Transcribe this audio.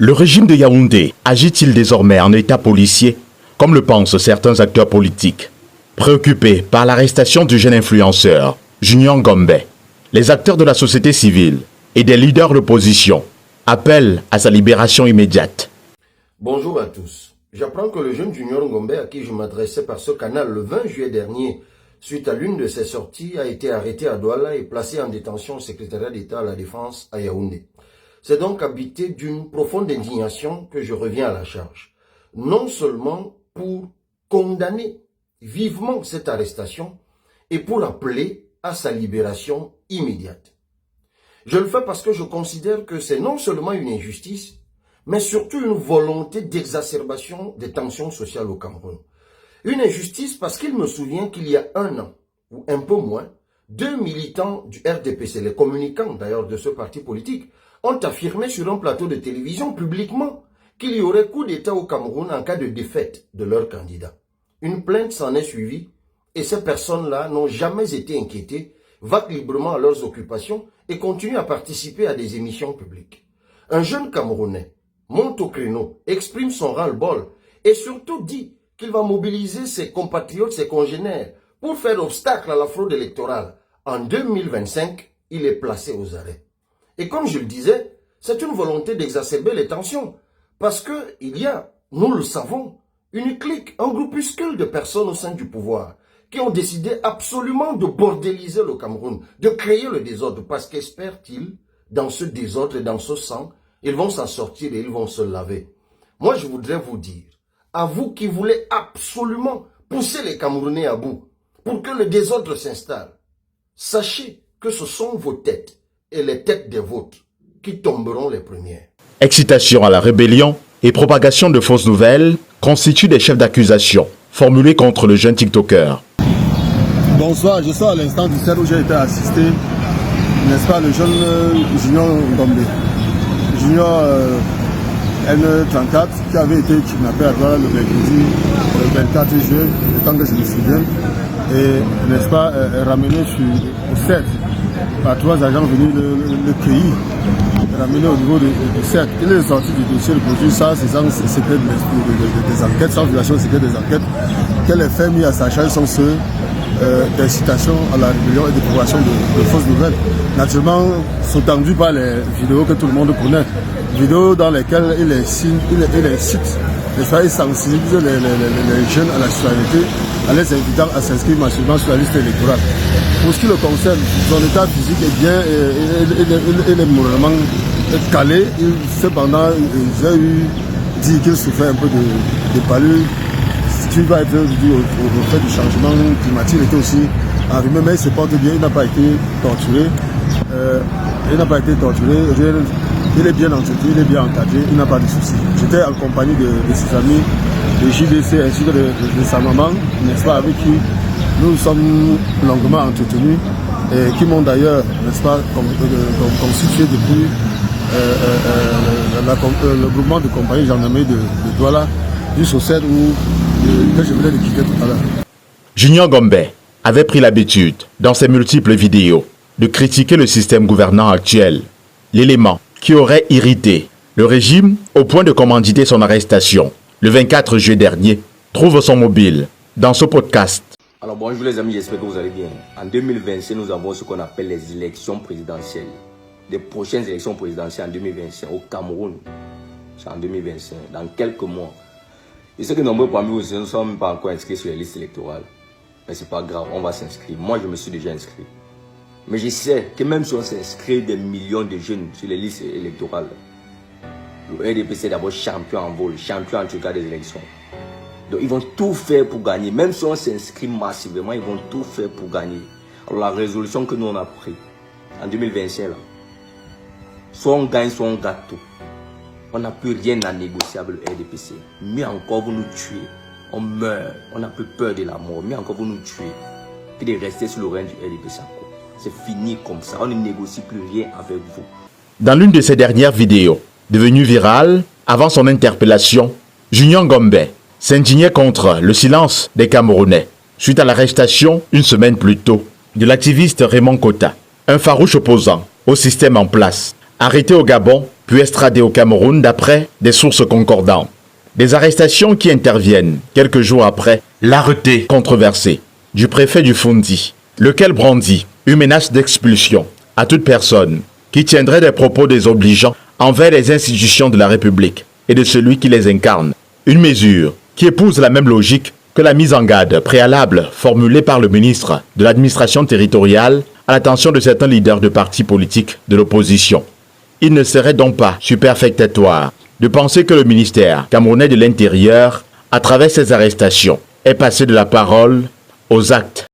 Le régime de Yaoundé agit-il désormais en état policier, comme le pensent certains acteurs politiques? Préoccupés par l'arrestation du jeune influenceur, Junior Ngombe, les acteurs de la société civile et des leaders de l'opposition appellent à sa libération immédiate. Bonjour à tous. J'apprends que le jeune Junior Ngombe, à qui je m'adressais par ce canal le 20 juillet dernier, suite à l'une de ses sorties, a été arrêté à Douala et placé en détention au secrétariat d'État à la Défense à Yaoundé. C'est donc habité d'une profonde indignation que je reviens à la charge. Non seulement pour condamner vivement cette arrestation et pour appeler à sa libération immédiate. Je le fais parce que je considère que c'est non seulement une injustice, mais surtout une volonté d'exacerbation des tensions sociales au Cameroun. Une injustice parce qu'il me souvient qu'il y a un an, ou un peu moins, deux militants du RDPC, les communicants d'ailleurs de ce parti politique, ont affirmé sur un plateau de télévision publiquement qu'il y aurait coup d'État au Cameroun en cas de défaite de leur candidat. Une plainte s'en est suivie et ces personnes-là n'ont jamais été inquiétées, vaquent librement à leurs occupations et continuent à participer à des émissions publiques. Un jeune Camerounais monte au créneau, exprime son ras-le-bol et surtout dit qu'il va mobiliser ses compatriotes, ses congénères pour faire obstacle à la fraude électorale. En 2025, il est placé aux arrêts. Et comme je le disais, c'est une volonté d'exacerber les tensions parce qu'il y a, nous le savons, une clique, un groupuscule de personnes au sein du pouvoir qui ont décidé absolument de bordéliser le Cameroun, de créer le désordre parce qu'espèrent-ils, dans ce désordre et dans ce sang, ils vont s'en sortir et ils vont se laver. Moi, je voudrais vous dire, à vous qui voulez absolument pousser les Camerounais à bout pour que le désordre s'installe, sachez que ce sont vos têtes et les têtes des vôtres qui tomberont les premières. Excitation à la rébellion et propagation de fausses nouvelles constituent des chefs d'accusation formulés contre le jeune TikToker. Bonsoir, je sors à l'instant du ciel où j'ai été assisté, n'est-ce pas, le jeune Junior Ngombe. Junior N34 qui avait été kidnappé à Douala le mercredi 24 juillet, le temps que je me souviens, et n'est-ce pas, ramené au CERF par trois agents venus le cueillir, ramené au niveau du CERF. Il est sorti du dossier de produit, ça c'est sans secret des enquêtes, sans violation secret des enquêtes, que les faits mis à sa charge sont ceux d'incitation à la rébellion et de propagation de fausses nouvelles. Naturellement, sous-tendu par les vidéos que tout le monde connaît, vidéos dans lesquelles il incite, il sensibilise les jeunes à la citoyenneté, en les invitant à s'inscrire massivement sur la liste électorale. Pour ce qui le concerne, son état physique est bien, il est moralement calé. Cependant, j'ai eu dit qu'il souffrait un peu de palud, ce qui va être dû au fait du changement climatique. Il était aussi enrhumé, mais il se porte bien, il n'a pas été torturé. Il est bien entretenu, il est bien encadré, il n'a pas de soucis. J'étais en compagnie de ses amis, de JDC ainsi que de sa maman, n'est-ce pas, avec qui nous sommes longuement entretenus et qui m'ont d'ailleurs, n'est-ce pas, constitué depuis le groupement de compagnie gendarmerie de Douala jusqu'au CERF que je venais de quitter tout à l'heure. Junior Ngombe avait pris l'habitude, dans ses multiples vidéos, de critiquer le système gouvernant actuel, l'élément qui aurait irrité le régime au point de commanditer son arrestation. Le 24 juillet dernier, trouve son mobile dans ce podcast. Alors bonjour les amis, j'espère que vous allez bien. En 2025, nous avons ce qu'on appelle les élections présidentielles. Les prochaines élections présidentielles en 2025 au Cameroun. C'est en 2025, dans quelques mois. Je sais que nombreux parmi vous ne sont pas encore inscrits sur les listes électorales. Mais c'est pas grave, on va s'inscrire. Moi, je me suis déjà inscrit. Mais je sais que même si on s'inscrit des millions de jeunes sur les listes électorales, le RDPC est d'abord champion en vol, champion en tout cas des élections. Donc ils vont tout faire pour gagner. Même si on s'inscrit massivement, ils vont tout faire pour gagner. Alors la résolution que nous on a prise en 2025, là, soit on gagne, soit on gâte tout. On n'a plus rien à négocier avec le RDPC. Mieux encore, vous nous tuez. On meurt. On n'a plus peur de la mort. Mieux encore, vous nous tuez. Puis de rester sur le règne du RDPC encore. C'est fini comme ça. On ne négocie plus rien avec vous. Dans l'une de ses dernières vidéos, devenue virale avant son interpellation, Junior Ngombe s'indignait contre le silence des Camerounais suite à l'arrestation, une semaine plus tôt, de l'activiste Raymond Kota, un farouche opposant au système en place, arrêté au Gabon, puis extradé au Cameroun d'après des sources concordantes. Des arrestations qui interviennent quelques jours après l'arrêté controversé du préfet du Fundi, lequel brandit une menace d'expulsion à toute personne qui tiendrait des propos désobligeants envers les institutions de la République et de celui qui les incarne. Une mesure qui épouse la même logique que la mise en garde préalable formulée par le ministre de l'administration territoriale à l'attention de certains leaders de partis politiques de l'opposition. Il ne serait donc pas superfétatoire de penser que le ministère camerounais de l'Intérieur, à travers ces arrestations, est passé de la parole aux actes.